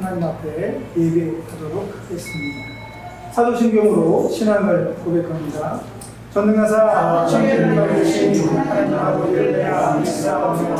하나님 앞에 예배하도록 하겠습니다. 사도신경으로 신앙을 고백합니다. 전능하사 천지를 만드신 하나님 아버지를 내가 믿사오며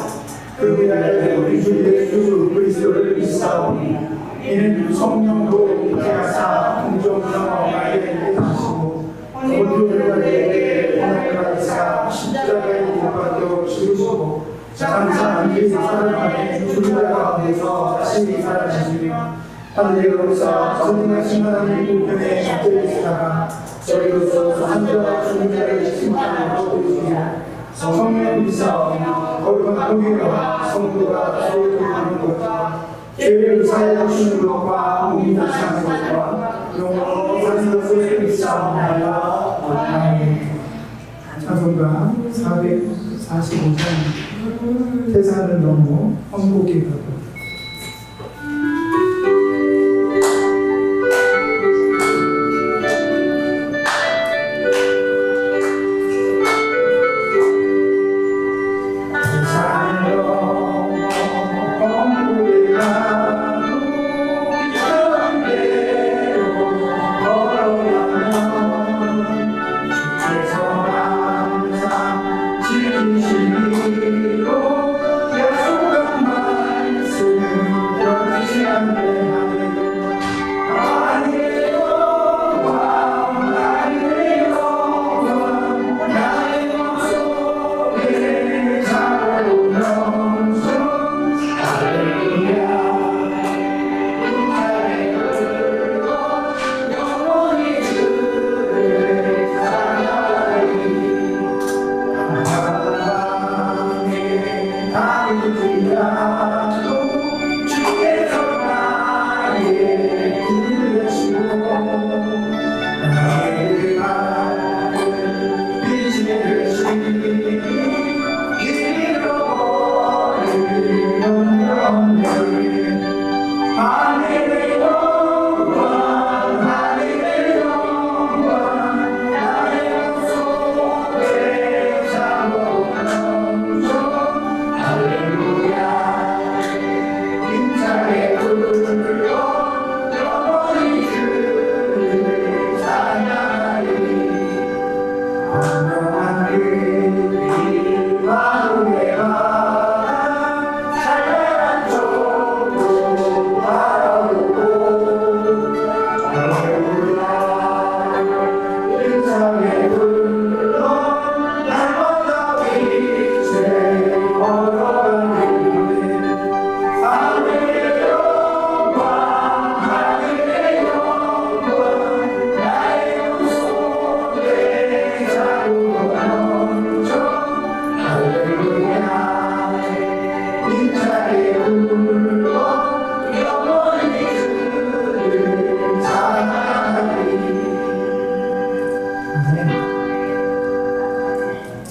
그 위하여 우리 주 예수 그리스도를 믿사오니 이는 성령도 잉태하사 공정으로 나에게 주시고 본주들에게 은혜를 받으사 십자가에 못 박혀 죽으시고 장사한 그 사람 안에 죽은 자 가운데서 다시 살아나시며 하늘에로서 전능하신 하나님 우편에 앉아계시다가 저리로서 산자와 죽은 자를 심판하러 오시며 성령 믿사오며 거룩한 공의와 성도가 서로 돕는 것과 죄를 사하여 주시는 것과 몸이 다시하는 것과 영원히 사는 것을 믿사옵나이다. 아멘. 찬송가 445장 태산을 넘어 황복에 가고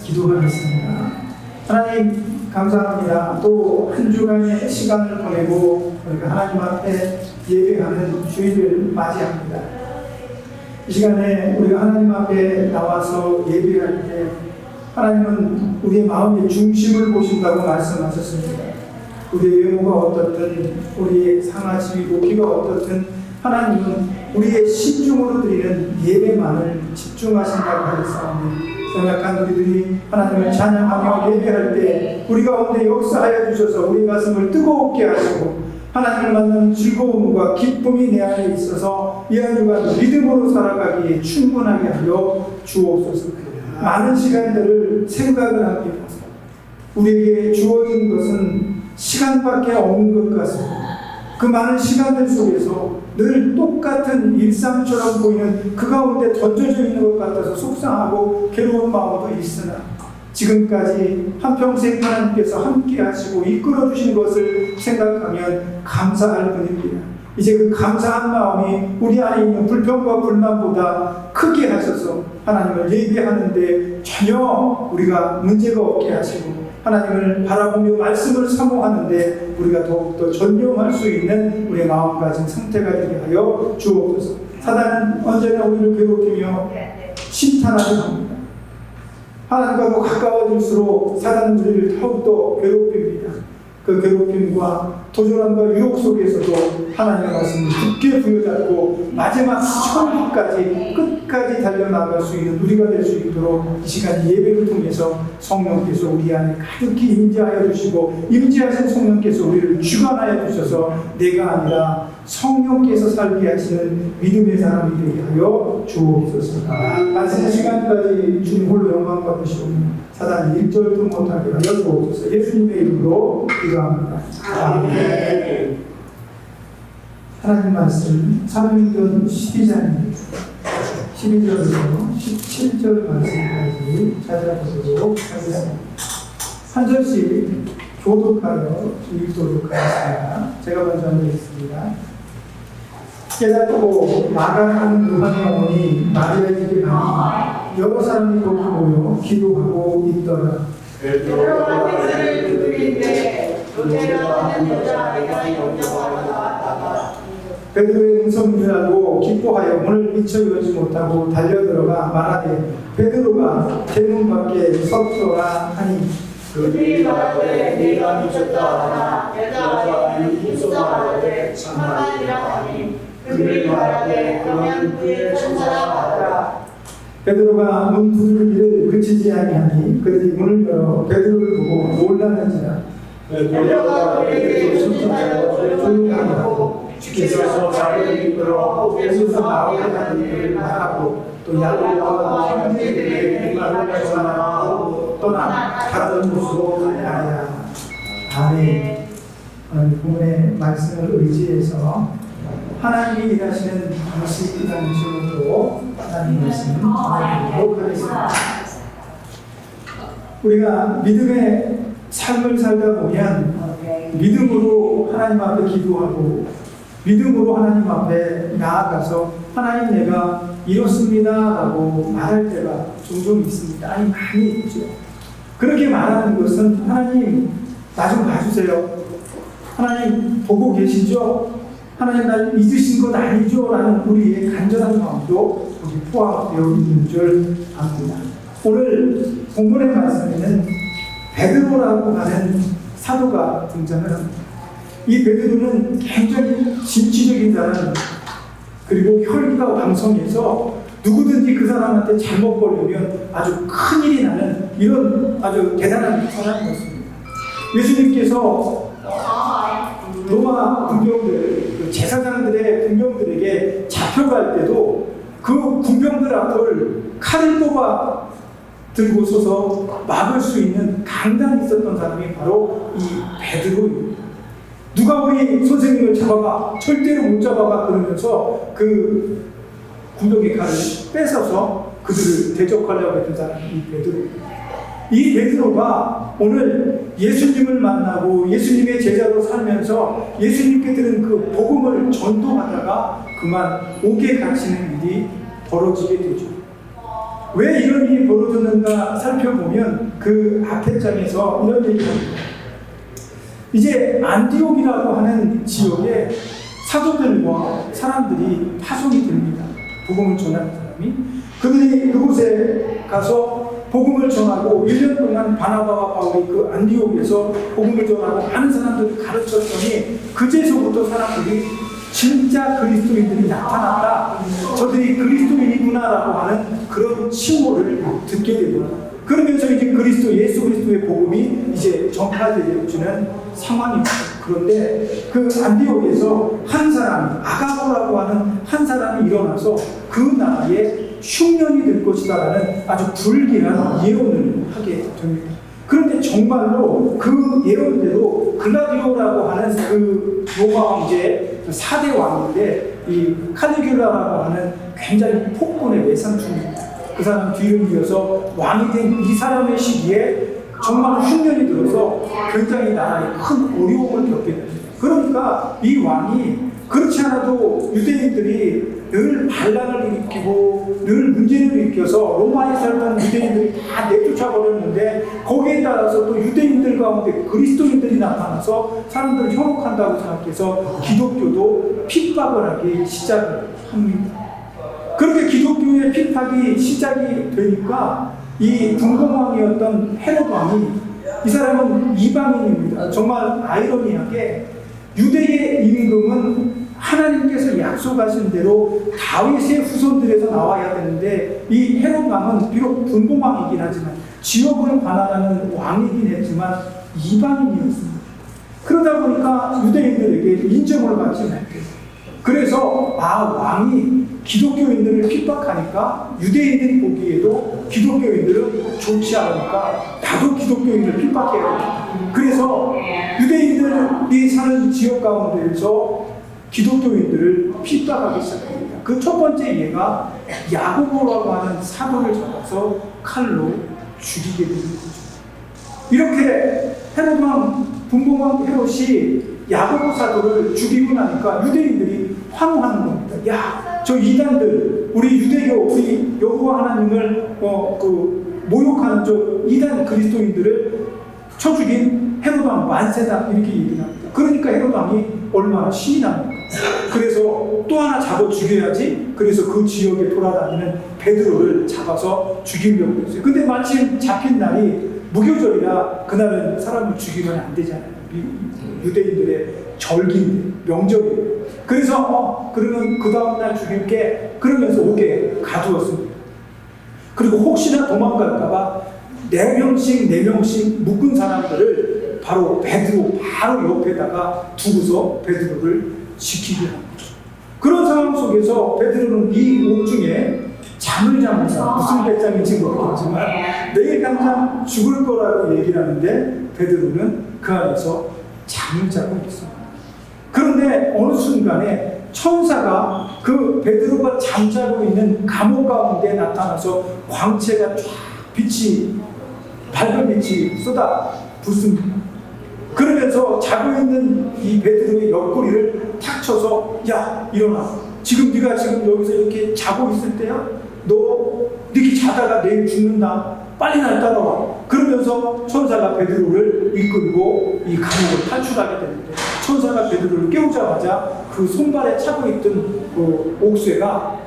기도하겠습니다. 하나님 감사합니다. 또 한 주간의 시간을 보내고 우리가 하나님 앞에 예배하는 주일을 맞이합니다. 이 시간에 우리가 하나님 앞에 나와서 예배할 때 하나님은 우리의 마음의 중심을 보신다고 말씀하셨습니다. 우리의 외모가 어떻든 우리의 상하심이 높이가 어떻든 하나님은 우리의 신중으로 드리는 예배만을 집중하신다고 하였사오니 연약한 우리들이 하나님을 찬양하며 예배할 때 우리 가운데 역사하여 주셔서 우리 가슴을 뜨겁게 하시고 하나님을 만나는 즐거움과 기쁨이 내 안에 있어서 이 한 주간 믿음으로 살아가기에 충분하게 하여 주옵소서. 많은 시간들을 생각을 하게 하소서. 우리에게 주어진 것은 시간밖에 없는 것 같습니다. 그 많은 시간들 속에서 늘 똑같은 일상처럼 보이는 그 가운데 던져져 있는 것 같아서 속상하고 괴로운 마음도 있으나 지금까지 한평생 하나님께서 함께 하시고 이끌어 주신 것을 생각하면 감사할 뿐입니다. 이제 그 감사한 마음이 우리 안에 있는 불평과 불만보다 크게 하셔서 하나님을 예배하는데 전혀 우리가 문제가 없게 하시고 하나님을 바라보며 말씀을 사모하는데 우리가 더욱더 전념할 수 있는 우리의 마음가짐 상태가 되게 하여 주옵소서. 사단은 언제나 우리를 괴롭히며 심탄하게 합니다. 하나님과 더 가까워질수록 사단은 우리를 더욱더 괴롭힙니다. 그 괴롭힘과 도전함과 유혹 속에서도 하나님의 말씀을 굳게 부여잡고 마지막 천국까지 끝까지 달려나갈 수 있는 우리가 될 수 있도록 이 시간 예배를 통해서 성령께서 우리 안에 가득히 임재하여 주시고 임재하신 성령께서 우리를 주관하여 주셔서 내가 아니라 성령께서 살게 하시는 믿음의 사람이 되게 하여 주옵소서. 마지막 시간까지 주님 홀로 영광 받으시오니 사단이 일절도 못하게 하여 주옵소서. 예수님의 이름으로 기도합니다. 아멘. 하나님 말씀 사도행전 12장입니다. 12절부터 17절 말씀까지 찾아보도록 하겠습니다. 한 절씩 교독하여 읽도록 하겠습니다. 제가 먼저 읽겠습니다. 깨닫고 마가는 요한에 오니 마리아에게 가니 여러 사람이 거기 모여 기도하고 있더라. 베드로가 백성을 두드리는데 로데라는 여자아이가 영접하러 나왔다가 베드로의 음성을 알고 기뻐하여 문을 미처 열지 못하고 달려들어가 말하되 베드로가 대문 밖에 섰더라 하니 그들이 말하되 네가 미쳤다 하나 여자아이는 힘써 말하되 참말이라 하니 그들이 말하되 그러면 그의 천사라 하더라. 베드로가 문 두드리기를 그치지 아니하니 그들이 문을 열어 베드로를 보고 놀라는지라. 베드로가 그에게 손짓하여 조용히 하고 주께서 자기를 이끌어 예수서 나오게 하는 일을 말하고 또 야고보와 형제들에게 말을 전하고 떠나 다른 곳으로 가야. 아멘. 오늘 본문의 말씀을 의지해서 하나님이 일하시는 방식 방식으로 하나님 말씀을 전하도록 하겠습니다. 우리가 믿음의 삶을 살다 보면 믿음으로 하나님 앞에 기도하고 믿음으로 하나님 앞에 나아가서 하나님 내가 이렇습니다 라고 말할 때가 종종 있습니다. 아니 많이 있죠. 그렇게 말하는 것은 하나님 나 좀 봐주세요. 하나님 보고 계시죠? 하나님 날 잊으신 것 아니죠? 라는 우리의 간절한 마음도 거기 포함되어 있는 줄 압니다. 오늘 본문의 말씀에는 베드로라고 하는 사도가 등장을 합니다. 이 베드로는 굉장히 진취적인 사람, 그리고 혈기가 왕성해서 누구든지 그 사람한테 잘못 걸리면 아주 큰일이 나는 이런 아주 대단한 사람이었습니다. 예수님께서 로마 군병들, 제사장들의 군병들에게 잡혀갈 때도 그 군병들 앞을 칼을 뽑아 들고 서서 막을 수 있는 강단이 있었던 사람이 바로 이 베드로입니다. 누가 우리 선생님을 잡아가, 절대로 못 잡아가 그러면서 그 군병의 칼을 뺏어서 그들을 대적하려고 했던 사람이 이 베드로입니다. 이 베드로가 오늘 예수님을 만나고 예수님의 제자로 살면서 예수님께 들은 그 복음을 전도하다가 그만 옥에 갇히는 일이 벌어지게 되죠. 왜 이런 일이 벌어졌는가 살펴보면 그 앞에 장에서 이런 얘기를 합니다. 이제 안디옥이라고 하는 지역에 사도들과 사람들이 파송이 됩니다. 복음을 전하는 사람이. 그들이 그곳에 가서 복음을 전하고 1년 동안 바나바와 바울이 그 안디옥에서 복음을 전하고 많은 사람들을 가르쳤더니 그제서부터 사람들이 진짜 그리스도인들이 나타났다. 저들이 그리스도인이구나라고 하는 그런 칭호를 듣게 됩니다. 그러면서 이제 예수 그리스도의 복음이 이제 전파되어지는 상황입니다. 그런데 그 안디옥에서 한 사람이 아가보라고 하는 한 사람이 일어나서 그 나라에 흉년이 될 것이다라는 아주 불길한 예언을 하게 됩니다. 그런데 정말로 그 예언대로 글라디오라고 하는 그 로마 황제 4대 왕인데 이 칼리귤라라고 하는 굉장히 폭군의 외삼촌입니다. 그 사람 뒤를 이어서 왕이 된 이 사람의 시기에 정말 흉년이 들어서 굉장히 나라에 큰 어려움을 겪게 됩니다. 그러니까 이 왕이 그렇지 않아도 유대인들이 늘 반란을 일으키고 늘 문제를 일으켜서 로마에 살던 유대인들이 다 내쫓아버렸는데 거기에 따라서 또 유대인들 가운데 그리스도인들이 나타나서 사람들을 현혹한다고 생각해서 기독교도 핍박을 하기 시작을 합니다. 그렇게 기독교의 핍박이 시작이 되니까 이 분봉왕이었던 헤롯 왕이 이 사람은 이방인입니다. 정말 아이러니하게 유대의 임금은 하나님께서 약속하신 대로 다윗의 후손들에서 나와야 되는데 이 헤롯 왕은 비록 분봉왕이긴 하지만 지역을 관할하는 왕이긴 했지만 이방인이었습니다. 그러다 보니까 유대인들에게 인정을 받지 못해요. 그래서 왕이 기독교인들을 핍박하니까 유대인들이 보기에도 기독교인들은 좋지 않으니까 나도 기독교인을 핍박해야 된다. 그래서 유대인들이 사는 지역 가운데에서 기독교인들을 핍박하기 시작합니다. 그 첫 번째 예가 야고보라고 하는 사도를 잡아서 칼로 죽이게 되는 거죠. 이렇게 헤롯 왕, 분봉왕 헤롯이 야고보 사도를 죽이고 나니까 유대인들이 환호하는 겁니다. 야, 저 이단들, 우리 유대교, 우리 여호와 하나님을 모욕하는 저 이단 그리스도인들을 쳐 죽인 헤롯 왕 만세다, 이렇게 얘기를 합니다. 그러니까 헤롯 왕이 얼마나 신이 납니까? 그래서 또 하나 잡아 죽여야지. 그래서 그 지역에 돌아다니는 베드로를 잡아서 죽이려고 했어요. 근데 마침 잡힌 날이 무교절이라 그날은 사람을 죽이면 안 되잖아요. 유대인들의 절기인데, 명절이에요. 그래서 그러면 그 다음날 죽일게, 그러면서 오게 가두었습니다. 그리고 혹시나 도망갈까봐 4명씩 묶은 사람들을 바로 베드로 바로 옆에다가 두고서 베드로를 지키게 합니다. 그런 상황 속에서 베드로는 이 옥중에 잠을 잡니다. 무슨 배짱인지 모르겠지만 내일 당장 죽을 거라고 얘기를 하는데 베드로는 그 안에서 잠을 자고 있습니다. 그런데 어느 순간에 천사가 그 베드로가 잠자고 있는 감옥 가운데 나타나서 광채가 쫙 밝은 빛이 쏟아 붓습니다. 그러면서 자고 있는 이 베드로의 옆구리를 탁 쳐서 야, 일어나. 네가 지금 여기서 이렇게 자고 있을 때야? 너 이렇게 자다가 내일 죽는다. 빨리 날 따라와. 그러면서 천사가 베드로를 이끌고 이 감옥을 탈출하게 되는데 천사가 베드로를 깨우자마자 그 손발에 차고 있던 그 옥쇠가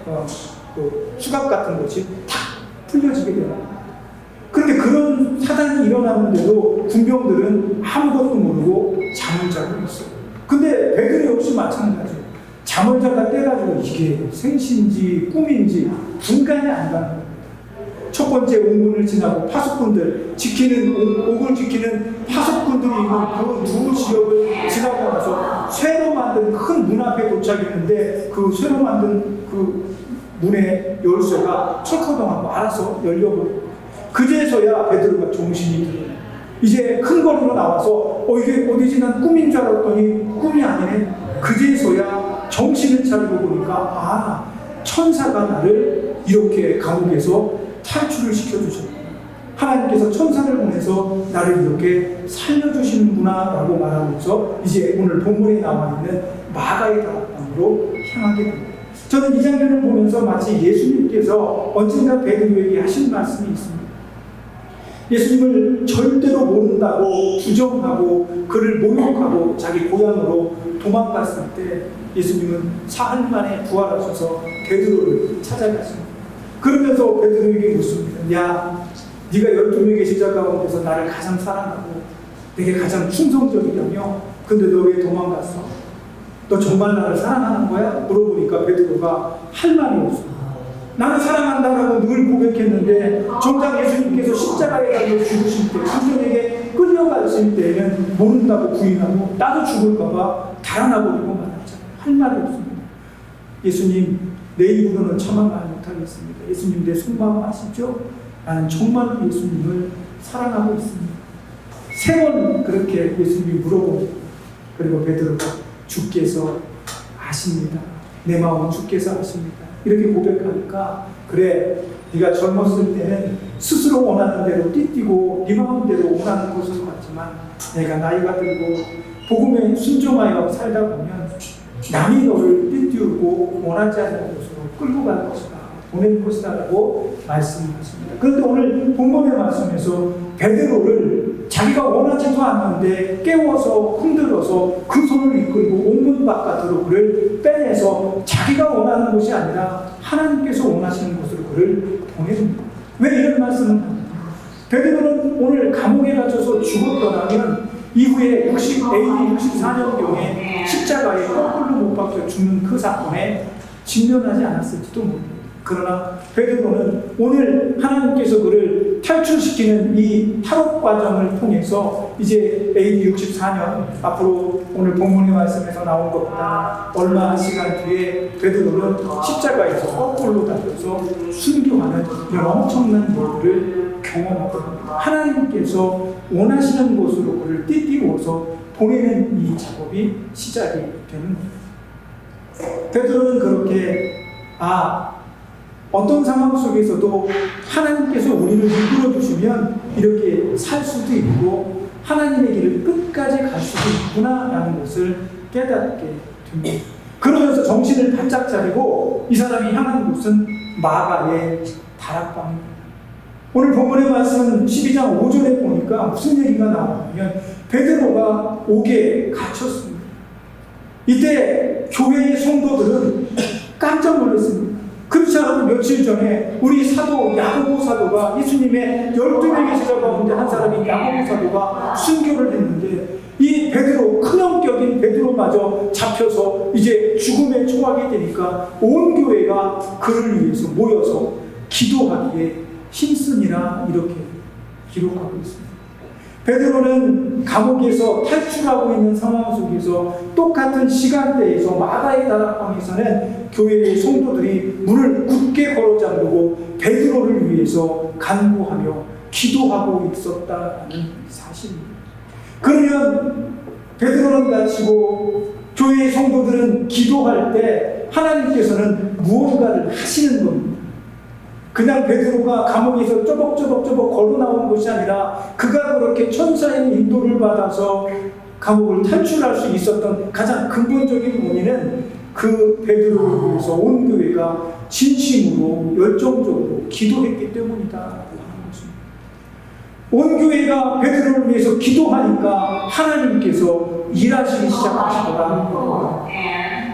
그 수갑 같은 것이 탁 풀려지게 됩니다. 그런데 그런 사단이 일어나는데도 군병들은 아무것도 모르고 잠을 자고 있어요. 근데 베드로 역시 마찬가지예요. 잠을 자다 깨가지고 이게 생시인지 꿈인지 분간이 안 가는 겁니다. 첫 번째 옥문을 지나고 파수꾼들 옥을 지키는 파수꾼들이 있는 그 두 지역을 지나고 나서 쇠로 만든 큰 문 앞에 도착했는데 그 쇠로 만든 그 문의 열쇠가 철커덩하고 알아서 열려버려요. 그제서야 베드로가 정신이 들어요. 이제 큰 거리로 나와서 이게 어디지? 난 꿈인 줄 알았더니 꿈이 아니네. 그제서야 정신을 차리고 보니까 천사가 나를 이렇게 감옥에서 탈출을 시켜주셨구나. 하나님께서 천사를 보내서 나를 이렇게 살려주시는구나 라고 말하면서 이제 오늘 본문에 나와 있는 마가의 다락방으로 향하게 됩니다. 저는 이 장면을 보면서 마치 예수님께서 언젠가 베드로에게 하신 말씀이 있습니다. 예수님을 절대로 모른다고 부정하고 그를 모욕하고 자기 고향으로 도망갔을 때 예수님은 사흘 만에 부활하셔서 베드로를 찾아가십니다. 그러면서 베드로에게 묻습니다. 야, 네가 12명의 제자 가운데서 나를 가장 사랑하고 내게 가장 충성적이라며 근데 너 왜 도망갔어? 너 정말 나를 사랑하는 거야? 물어보니까 베드로가 할 말이 없어. 나는 사랑한다라고 늘 고백했는데 정작 예수님께서 십자가에 달려 죽으실 때 성전에게 끌려가실 때에는 모른다고 부인하고 나도 죽을까봐 달아나버리고 말았잖아요. 할 말이 없습니다. 예수님, 내 입으로는 차마 말 못하겠습니다. 예수님 내 속마음 아시죠? 나는 정말로 예수님을 사랑하고 있습니다. 3번 그렇게 예수님이 물어봅니다. 그리고 베드로가 주께서 아십니다. 내 마음은 주께서 아십니다. 이렇게 고백하니까 그래, 네가 젊었을 때는 스스로 원하는 대로 띠뛰고 네 마음대로 원하는 곳으로 갔지만 내가 나이가 들고 복음에 순종하여 살다 보면 남이 너를 띠뛰고 원하지 않는 곳으로 끌고 갈 것이다, 보낼 것이다 라고 말씀하십니다. 그런데 오늘 본문의 말씀에서 베드로를 자기가 원하지도 않는데 깨워서 흔들어서 그 손을 이끌고 옥문 바깥으로 그를 빼내서 자기가 원하는 곳이 아니라 하나님께서 원하시는 곳으로 그를 보냅니다. 왜 이런 말씀을 합니까? 베드로는 오늘 감옥에 갇혀서 죽었더라면 이후에 AD 64년경에 십자가에 거꾸로 못 박혀 죽는 그 사건에 직면하지 않았을지도 모릅니다. 그러나 베드로는 오늘 하나님께서 그를 탈출시키는 이 탈옥 과정을 통해서 이제 AD 64년 앞으로 오늘 본문의 말씀에서 나온 것보다 얼마 시간 뒤에 베드로는 십자가에서 거꾸로 달려서 순교하는 이런 엄청난 일들을 경험하게 됩니다. 하나님께서 원하시는 곳으로 그를 띠띠워서 보내는 이 작업이 시작이 되는 겁니다. 베드로는 그렇게 어떤 상황 속에서도 하나님께서 우리를 이끌어 주시면 이렇게 살 수도 있고 하나님의 길을 끝까지 갈 수도 있구나라는 것을 깨닫게 됩니다. 그러면서 정신을 바짝 차리고 이 사람이 향한 곳은 마가의 다락방입니다. 오늘 본문의 말씀 12장 5절에 보니까 무슨 얘기가 나오냐면 베드로가 옥에 갇혔습니다. 이때 교회의 성도들은 깜짝 놀랐습니다. 그렇지 않아도 며칠 전에 우리 사도 야고보 사도가 예수님의 12명의 제자 가운데 한 사람인 야고보 사도가 순교를 했는데 이 베드로, 큰 형격인 베드로마저 잡혀서 이제 죽음에 처하게 되니까 온 교회가 그를 위해서 모여서 기도하기에 힘쓰니라 이렇게 기록하고 있습니다. 베드로는 감옥에서 탈출하고 있는 상황 속에서 똑같은 시간대에서 마가의 다락방에서는 교회의 성도들이 문을 굳게 걸어 잠그고 베드로를 위해서 간구하며 기도하고 있었다는 사실입니다. 그러면 베드로는 다치고 교회의 성도들은 기도할 때 하나님께서는 무언가를 하시는 겁니다. 그냥 베드로가 감옥에서 쪼벅쪼벅 걸어 나온 것이 아니라 그가 그렇게 천사의 인도를 받아서 감옥을 탈출할 수 있었던 가장 근본적인 원인은 그 베드로를 위해서 온 교회가 진심으로 열정적으로 기도했기 때문이다라고 하는 것입니다. 온 교회가 베드로를 위해서 기도하니까 하나님께서 일하시기 시작하시더라는 거예요.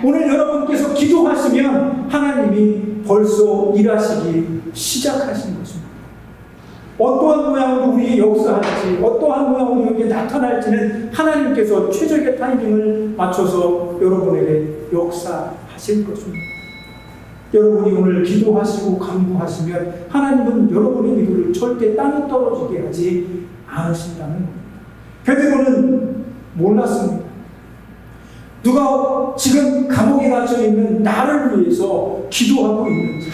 오늘 여러분께서 기도하시면 하나님이 벌써 일하시기 시작하신 것입니다. 어떠한 모양으로 우리에게 역사할지, 어떠한 모양으로 여기에 나타날지는 하나님께서 최적의 타이밍을 맞춰서 여러분에게 역사하실 것입니다. 여러분이 오늘 기도하시고 간구하시면 하나님은 여러분의 기도를 절대 땅에 떨어지게 하지 않으신다는 겁니다. 베드로는 몰랐습니다. 누가 지금 감옥에 갇혀 있는 나를 위해서 기도하고 있는지,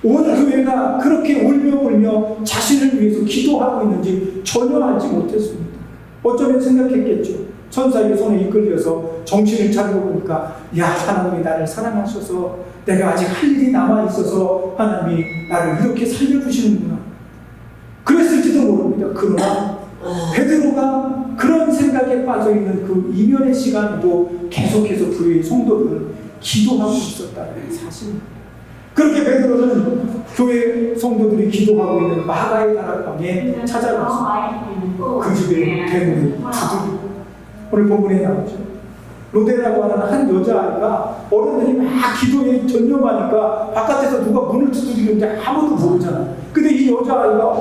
온 교회가 그렇게 울며 자신을 위해서 기도하고 있는지 전혀 알지 못했습니다. 어쩌면 생각했겠죠. 천사의 손에 이끌려서 정신을 차리고 보니까 하나님이 나를 사랑하셔서 내가 아직 할 일이 남아있어서 하나님이 나를 이렇게 살려주시는구나. 그랬을지도 모릅니다. 그러나 베드로가 그런 생각에 빠져있는 그 이면의 시간에도 계속해서 교회의 성도들은 기도하고 있었다는 사실입니다. 그렇게 베드로는 교회 성도들이 기도하고 있는 마가의 다락방에 찾아가서 그 집에 대문을 두드리고, 오늘 본문에 나오죠. 로데라고 하는 한 여자아이가 어른들이 막 기도에 전념하니까 바깥에서 누가 문을 두드리는데 아무도 모르잖아. 근데 이 여자아이가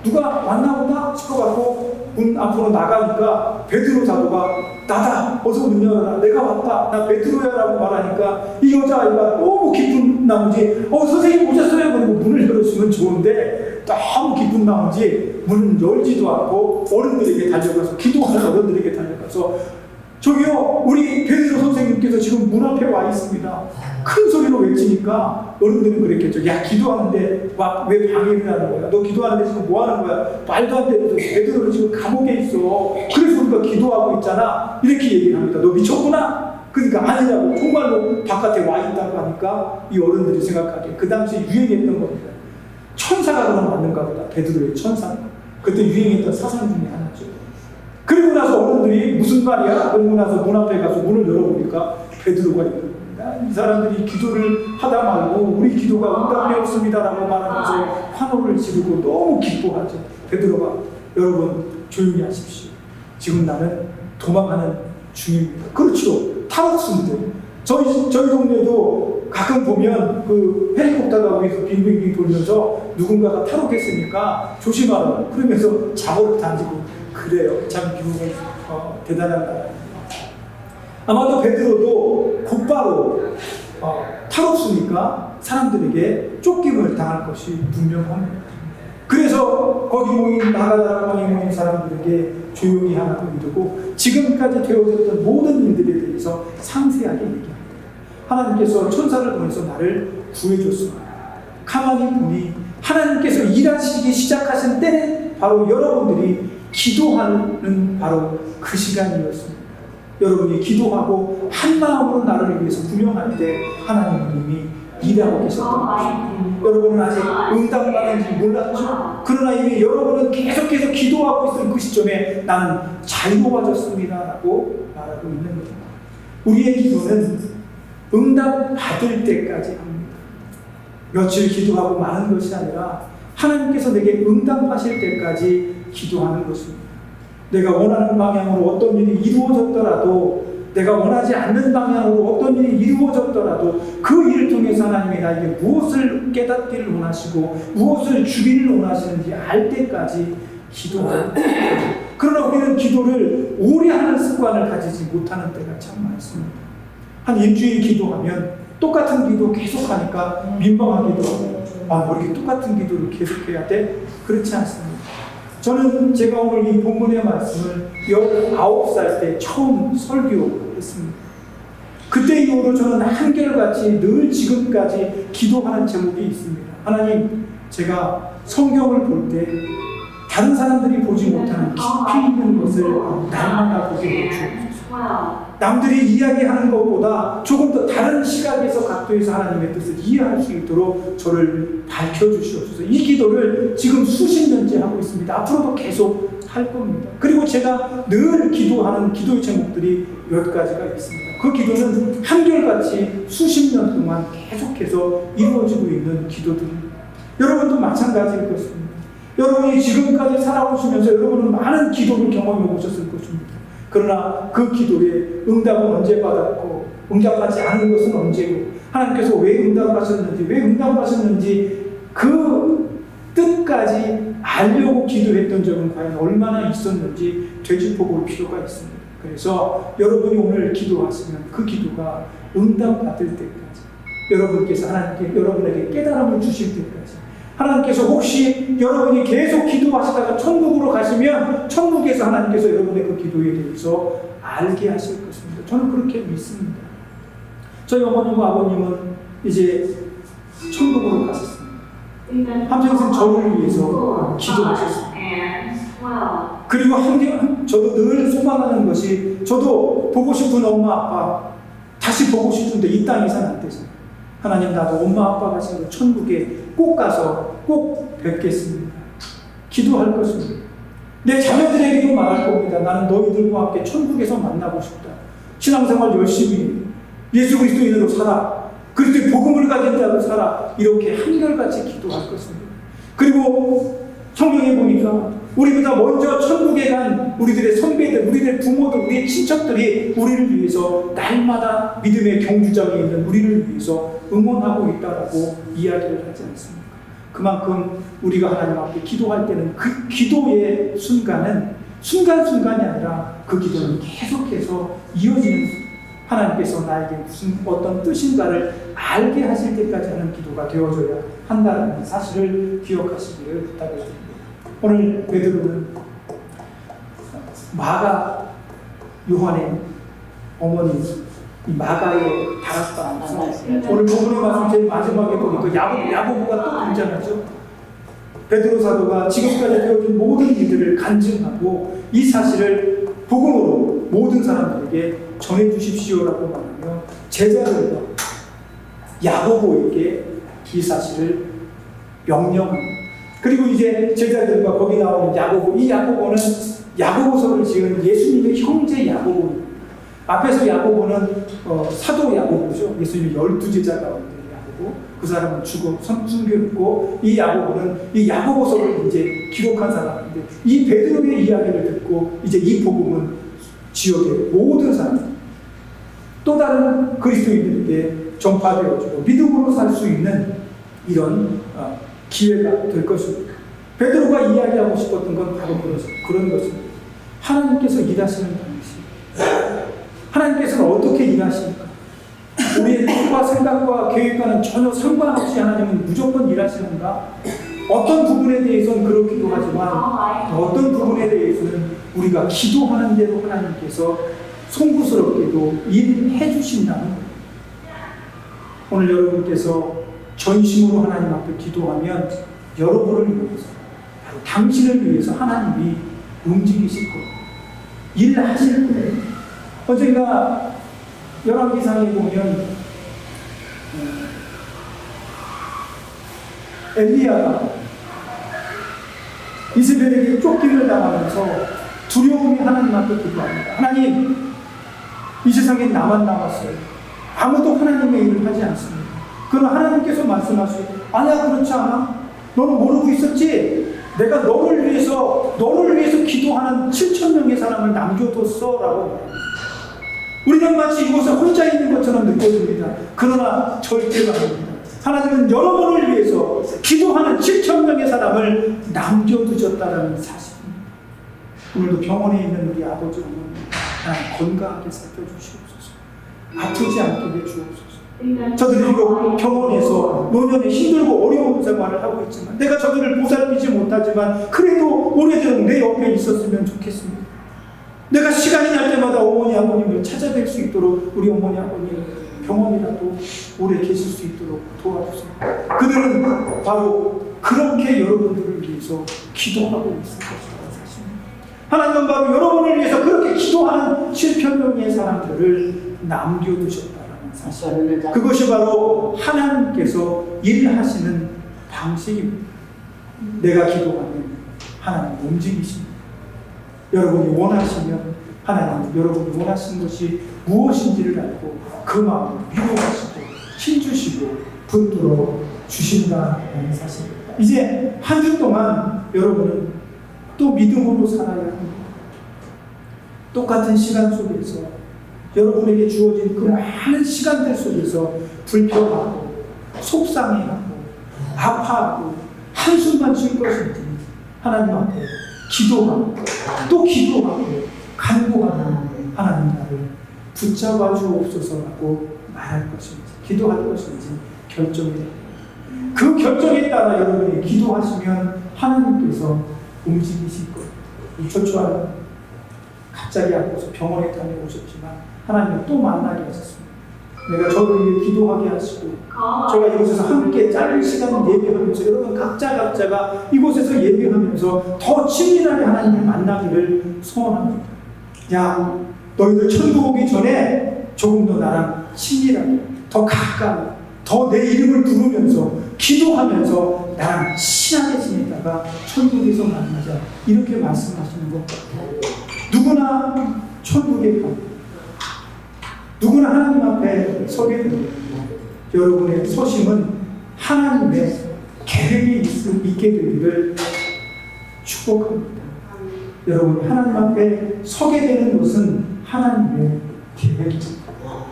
누가 왔나 보다 싶어갖고 문 앞으로 나가니까 베드로 사도가 나다, 어서 문 열어라, 내가 왔다, 나 베드로야 라고 말하니까 이 여자아이가 너무 기쁜 나머지 선생님 오셨어요? 그리고 문을 열어주면 좋은데 너무 기쁜 나머지 문을 열지도 않고 어른들에게 달려가서, 기도하는 어른들에게 달려가서 저기요, 우리 베드로 선생님께서 지금 문 앞에 와 있습니다. 큰 소리로 외치니까 어른들은 그랬겠죠. 야, 기도하는데 왜 방해를 하는 거야? 너 기도하는데 지금 뭐 하는 거야? 말도 안 되는 소리. 베드로는 지금 감옥에 있어. 그래서 우리가 기도하고 있잖아. 이렇게 얘기를 합니다. 너 미쳤구나? 그러니까 아니라고, 정말로 바깥에 와 있다고 하니까 이 어른들이 생각하기에 그 당시에 유행했던 겁니다. 천사가 그럼 맞는가 보다. 베드로의 천사. 그때 유행했던 사상 중에 하나죠. 그리고 나서 어른들이 무슨 말이야? 그러고 나서 문 앞에 가서 문을 열어보니까 베드로가 있는 겁니다. 이 사람들이 기도를 하다 말고 우리 기도가 응답되었습니다라고 말하면서 환호를 지르고 너무 기뻐하죠. 베드로가, 여러분 조용히 하십시오. 지금 나는 도망하는 중입니다. 그렇죠. 탈옥수인데 저희 동네도 가끔 보면 그 헬리콥터가 위에서 빙빙빙 돌면서 누군가가 탈옥했으니까 조심하라 그러면서 잡아를 던지고 그래요. 참 기분이 대단한 나라입니다. 아마도 베드로도 곧바로 탈옥수니까 사람들에게 쫓김을 당할 것이 분명합니다. 그래서 거기 모인 마가다라방에 모인 사람들에게 조용히 하라고 이르고 지금까지 되어졌던 모든 일들에 대해서 상세하게 얘기합니다. 하나님께서 천사를 보내서 나를 구해줬습니다. 가만히 보니 하나님께서 일하시기 시작하신 때는 바로 여러분들이 기도하는 바로 그 시간이었습니다. 여러분이 기도하고 한 마음으로 나를 위해서 분명할 때 하나님은 이미 일하고 계셨던 것입니다. 여러분은 아직 응답받는지 몰랐죠? 그러나 이미 여러분은 계속해서 기도하고 있을 그 시점에 나는 자유로워졌습니다 라고 말하고 있는 겁니다. 우리의 기도는 응답받을 때까지 합니다. 며칠 기도하고 마는 것이 아니라 하나님께서 내게 응답하실 때까지 기도하는 것입니다. 내가 원하는 방향으로 어떤 일이 이루어졌더라도, 내가 원하지 않는 방향으로 어떤 일이 이루어졌더라도 그 일을 통해서 하나님이 나에게 무엇을 깨닫기를 원하시고 무엇을 주기를 원하시는지 알 때까지 기도하는 것입니다. 그러나 우리는 기도를 오래 하는 습관을 가지지 못하는 때가 참 많습니다. 한 일주일 기도하면 똑같은 기도 계속하니까 민망하기도 하고, 뭐 이렇게 똑같은 기도를 계속해야 돼? 그렇지 않습니다. 저는 제가 오늘 이 본문의 말씀을 19살 때 처음 설교했습니다. 그때 이후로 저는 한결같이 늘 지금까지 기도하는 제목이 있습니다. 하나님, 제가 성경을 볼 때 다른 사람들이 보지 못하는 깊이 있는 것을 날마다 보게 해주옵소서. 남들이 이야기하는 것보다 조금 더 다른 시각에서 각도에서 하나님의 뜻을 이해할 수 있도록 저를 밝혀주시옵소서. 이 기도를 지금 수십 년째 하고 있습니다. 앞으로도 계속 할 겁니다. 그리고 제가 늘 기도하는 기도의 제목들이 몇 가지가 있습니다. 그 기도는 한결같이 수십 년 동안 계속해서 이루어지고 있는 기도들입니다. 여러분도 마찬가지일 것입니다. 여러분이 지금까지 살아오시면서 여러분은 많은 기도를 경험해 보셨을 것입니다. 그러나 그 기도에 응답은 언제 받았고 응답하지 않은 것은 언제고 하나님께서 왜 응답하셨는지 그 뜻까지 알려고 기도했던 적은 과연 얼마나 있었는지 되짚어볼 필요가 있습니다. 그래서 여러분이 오늘 기도하시면 그 기도가 응답받을 때까지, 여러분께서 하나님께 여러분에게 깨달음을 주실 때까지, 하나님께서 혹시 여러분이 계속 기도하시다가 천국으로 가시면 천국에서 하나님께서 여러분의 그 기도에 대해서 알게 하실 것입니다. 저는 그렇게 믿습니다. 저희 어머님과 아버님은 이제 천국으로 가셨습니다. 한평생 저를 위해서 기도하셨습니다. 그리고 저도 늘 소망하는 것이, 저도 보고 싶은 엄마 아빠 다시 보고 싶은데 이 땅에서는 안 되죠. 하나님, 나도 엄마 아빠가 지금 천국에 꼭 가서 꼭 뵙겠습니다. 기도할 것입니다. 내 자녀들에게도 말할 겁니다. 나는 너희들과 함께 천국에서 만나고 싶다. 신앙생활 열심히 예수 그리스도인으로 살아. 그리스도의 복음을 가진 자로 살아. 이렇게 한결같이 기도할 것입니다. 그리고 성경에 보니까 우리보다 먼저 천국에 간 우리들의 선배들, 우리들의 부모들, 우리의 친척들이 우리를 위해서 날마다 믿음의 경주장에 있는 우리를 위해서 응원하고 있다라고 이야기를 하지 않습니까? 그만큼 우리가 하나님 앞에 기도할 때는 그 기도의 순간은 순간순간이 아니라 그 기도는 계속해서 이어지는, 하나님께서 나에게 무슨 어떤 뜻인가를 알게 하실 때까지 하는 기도가 되어져야 한다는 사실을 기억하시기를 부탁드립니다. 오늘 베드로는 마가 요한의 어머니 이 마가의 다락방에서 오늘 본문의 말씀 제일 마지막에 보니까 야고보가 또 등장하죠. 베드로 사도가 지금까지 되어진 모든 일들을 간증하고 이 사실을 복음으로 모든 사람들에게 전해주십시오라고 말하며 제자들과 야고보에게 이 사실을 명령합니다. 그리고 이제 제자들과 거기 나오는 야고보, 이 야고보는 야고보서를 지은 예수님의 형제 야고보입니다. 앞에서 야고보는 사도 야고보죠. 예수님의 12제자 가운데 야고보. 그 사람은 죽어 숨겨놓고 이 야고보는 이 야고보서를 이제 기록한 사람인데, 이 베드로의 이야기를 듣고 이제 이 복음은 지역의 모든 사람, 또 다른 그리스도인들에게 전파되어지고 믿음으로 살 수 있는 이런 기회가 될 것입니다. 베드로가 이야기하고 싶었던 건 바로 그런 것입니다. 하나님께서 일하시는 방식, 하나님께서는 어떻게 일하십니까? 우리의 뜻과 생각과 계획과는 전혀 상관없이 하나님은 무조건 일하시는가? 어떤 부분에 대해서는 그렇기도 하지만 어떤 부분에 대해서는 우리가 기도하는 대로 하나님께서 송구스럽게도 일해 주신다는 거예요. 오늘 여러분께서 전심으로 하나님 앞에 기도하면 여러분을 위해서, 바로 당신을 위해서 하나님이 움직이실 거예요. 일하실 거예요. 언젠가 열왕기상에 보면 엘리야가 이스라엘에게 쫓기를 당하면서 두려움이 하나님 앞에 기도합니다. 하나님, 이 세상에 나만 남았어요. 아무도 하나님의 일을 하지 않습니다. 그러나 하나님께서 말씀하시고, 아니야, 그렇지 않아. 너는 모르고 있었지? 내가 너를 위해서 기도하는 7,000명의 사람을 남겨뒀어. 라고. 우리는 마치 이곳에 혼자 있는 것처럼 느껴집니다. 그러나 절대로 아닙니다. 하나님은 여러분을 위해서 기도하는 7,000명의 사람을 남겨두셨다는 사실입니다. 오늘도 병원에 있는 우리 아버지 어머니 건강하게 살펴주시옵소서. 아프지 않게 해주옵소서. 저들이 이거 병원에서 노년에 힘들고 어려운 생활을 하고 있지만 내가 저들을 보살피지 못하지만 그래도 오래도록 내 옆에 있었으면 좋겠습니다. 내가 시간이 날 때마다 어머니 아버님을 찾아뵐 수 있도록 우리 어머니 아버님 병원이라도 오래 계실 수 있도록 도와주세요. 그들은 바로 그렇게 여러분들을 위해서 기도하고 있을 것이라는 사실입니다. 하나님은 바로 여러분을 위해서 그렇게 기도하는 7,000명의 사람들을 남겨두셨다는 사실. 그것이 바로 하나님께서 일하시는 방식입니다. 내가 기도하면 하나님 움직이십니다. 여러분이 원하시면 하나님 여러분이 원하시는 것이 무엇인지를 알고 그 마음을 위로하시고 힘주시고 붙들어 주신다는 사실입니다. 이제 한 주 동안 여러분은 또 믿음으로 살아야 합니다. 똑같은 시간 속에서 여러분에게 주어진 그 많은 시간들 속에서 불평하고 속상해하고 아파하고 한숨만 쉴 것인지 하나님 앞에 기도하고 또 기도하고 간구하는 하나님 나를 붙잡아 주옵소서라고 말할 것인지 기도할 것인지 결정이 됩니다. 그 결정에 따라 여러분이 기도하시면 하나님께서 움직이실 거예요. 이 초초한 갑자기 아파서 병원에 다녀오셨지만 하나님은 또 만나게 하셨습니다. 내가 저를 위해 기도하게 하시고 제가 이곳에서 함께 짧은 시간 예배하면서 여러분 각자가 이곳에서 예배하면서 더 친밀하게 하나님을 만나기를 소원합니다. 야, 너희들 천국 오기 전에 조금 더 나랑 친밀하게 더 가까이 더 내 이름을 부르면서 기도하면서 나랑 친하게 지내다가 천국에서 만나자 이렇게 말씀하시는 것 같아요. 누구나 천국에 가고 누구나 하나님 앞에 서게 됩니다. 여러분의 서심은 하나님의 계획이 있게 되기를 축복합니다. 여러분이 하나님 앞에 서게 되는 것은 하나님의 계획입니다.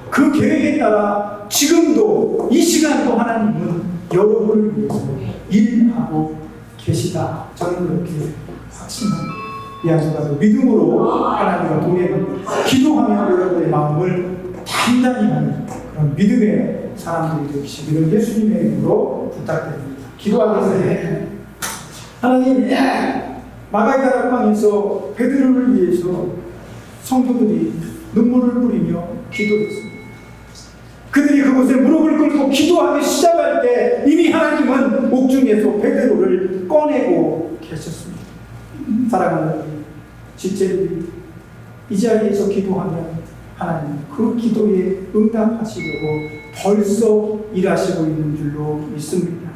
그 계획에 따라 지금도 이 시간도 하나님은 여러분을 위해서 일하고 계시다. 저는 그렇게 확신합니다. 이 아주가도 믿음으로 하나님과 동행하고 기도하며 여러분의 마음을 단단히 하는 그런 믿음의 사람들이 되시기를 예수님의 이름으로 부탁드립니다. 기도하겠습니다. 하나님, 마가의 다락방에서 베드로를 위해서 성도들이 눈물을 뿌리며 기도했습니다. 그들이 그곳에 무릎을 꿇고 기도하기 시작할 때 이미 하나님은 옥중에서 베드로를 꺼내고 계셨습니다. 사랑하는 지체들이 이 자리에서 기도하면 하나님 그 기도에 응답하시려고 벌써 일하시고 있는 줄로 믿습니다.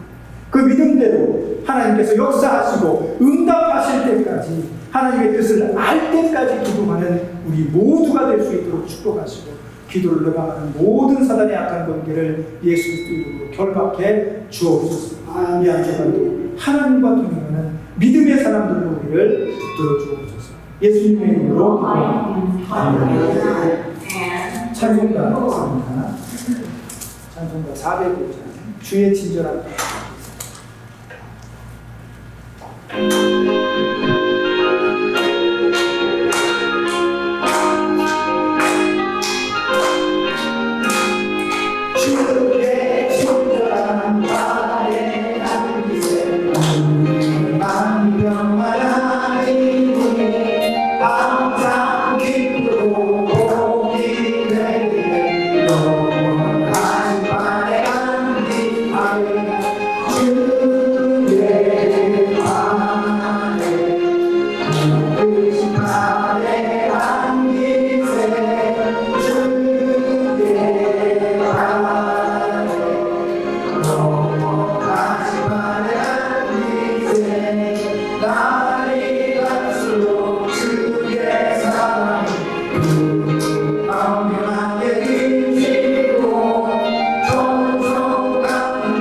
그 믿음대로 하나님께서 역사하시고 응답하실 때까지 하나님의 뜻을 알 때까지 기도하는 우리 모두가 될 수 있도록 축복하시고 기도를 넘어가는 모든 사단의 악한 관계를 예수 그리스도 이름으로 결박해 주옵소서. 이 안에서도 하나님과 동행하는 믿음의 사람들로 우리를 붙들어 주옵소서. 예수님의 이름으로 기도합니다. 아멘. 찬송가 있습니다. 찬송가 405장 주의 친절한 주의 친절한 말에 남기세 만병만 하나님이 항상 기쁘고 복이 되기를 영원한 말에 남기하여 주의 말에 그 말에 남기세 날이 갈수록 주의 사랑 강렬하게 힘시고 천성한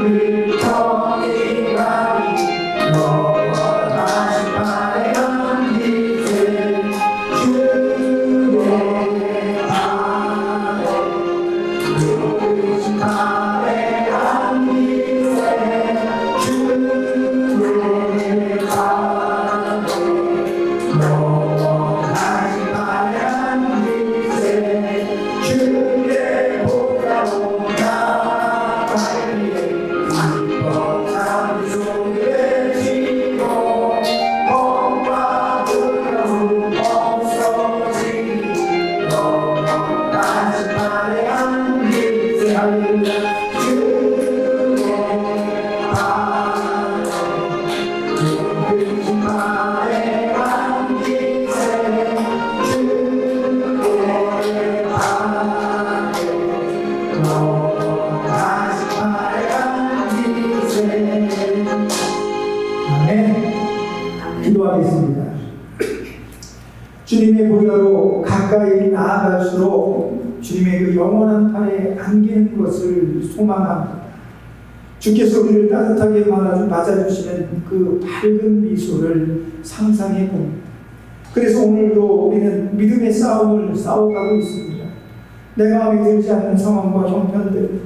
길터이 가리 영원하신 말에 남기세 주의 말에 주신 말에 남기세 주의 영원하신 말에 남기세 주의 보좌로 나아가리에 기뻐 찬송을 지고 범과 두려움 없어지니 영원하신 말에 남기세 할렐루야 주의 말에 남기세 주의 영원하신 말에 남기세 아멘. 기도하겠습니다. 주님의 보좌로 가까이 나아갈수록 주님의 그 영원한 팔에 안기는 것을 소망합니다. 주께서 우리를 따뜻하게 맞아주시는 그 밝은 미소를 상상해 봅니다. 그래서 오늘도 우리는 믿음의 싸움을 싸워가고 있습니다. 내 마음에 들지 않는 상황과 형편들,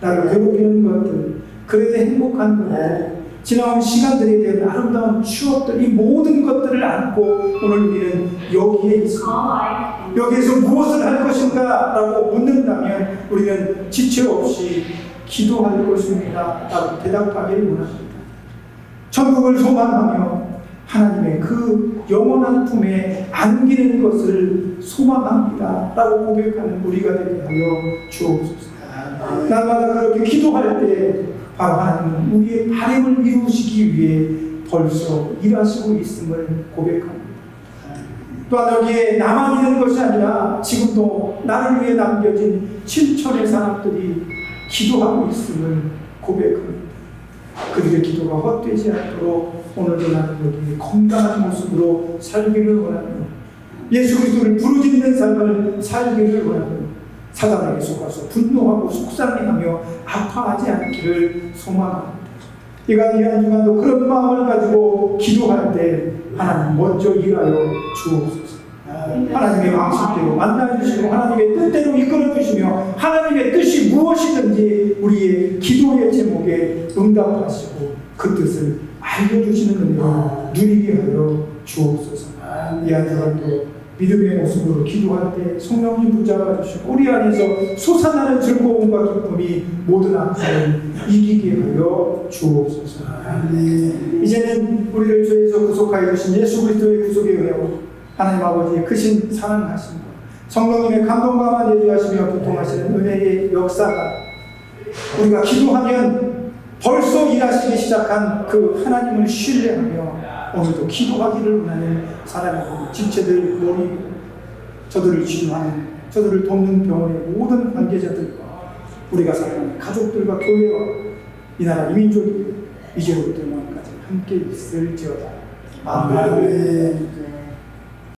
나를 괴롭히는 것들, 그래도 행복한 것들, 지나온 시간들에 대한 아름다운 추억들, 이 모든 것들을 안고 오늘 우리는 여기에 있습니다. 여기에서 무엇을 할 것인가 라고 묻는다면 우리는 지체 없이 기도할 것입니다 라고 대답하기를 원합니다. 천국을 소망하며 하나님의 그 영원한 품에 안기는 것을 소망합니다 라고 고백하는 우리가 되게 하여 주옵소서. 날마다 그렇게 기도할 때 바로 하나님은 우리의 바람을 이루시기 위해 벌써 일하시고 있음을 고백합니다. 또한 여기에 나만 있는 것이 아니라 지금도 나를 위해 남겨진 7천의 사람들이 기도하고 있음을 고백합니다. 그들의 기도가 헛되지 않도록 오늘도 나는 여기 건강한 모습으로 살기를 원합니다. 예수 그리스도를 부르짖는 삶을 살기를 원합니다. 사단에게 속아서 분노하고 속상해하며 아파하지 않기를 소망합니다. 이 한 주간도 그런 마음을 가지고 기도할 때 하나님 먼저 일하여 주옵소서. 하나님의 왕식대로 만나주시고 하나님의 뜻대로 이끌어주시며 하나님의 뜻이 무엇이든지 우리의 기도의 제목에 응답하시고 그 뜻을 알려주시는 은혜를 누리게 하여 주옵소서. 이 한 주간도 믿음의 모습으로 기도할 때 성령님 붙잡아 주시고 우리 안에서 솟아나는 즐거움과 기쁨이 모든 악을 이기게 하여 주옵소서. 이제는 우리를 죄에서 구속하여 주신 예수 그리스도의 구속에 의하여 하나님 아버지의 크신 사랑하심과 성령님의 감동감화 내주하시며 교통하시는 은혜의 역사가 우리가 기도하면 벌써 일하시기 시작한 그 하나님을 신뢰하며 오늘도 기도하기를 원하는 사랑하고 지체들, 머리, 저들을 치료하는, 저들을 돕는 병원의 모든 관계자들과 우리가 사랑하는 가족들과 교회와 이 나라 이민족이 이제로부터 영원까지 함께 있을지어다. 아멘.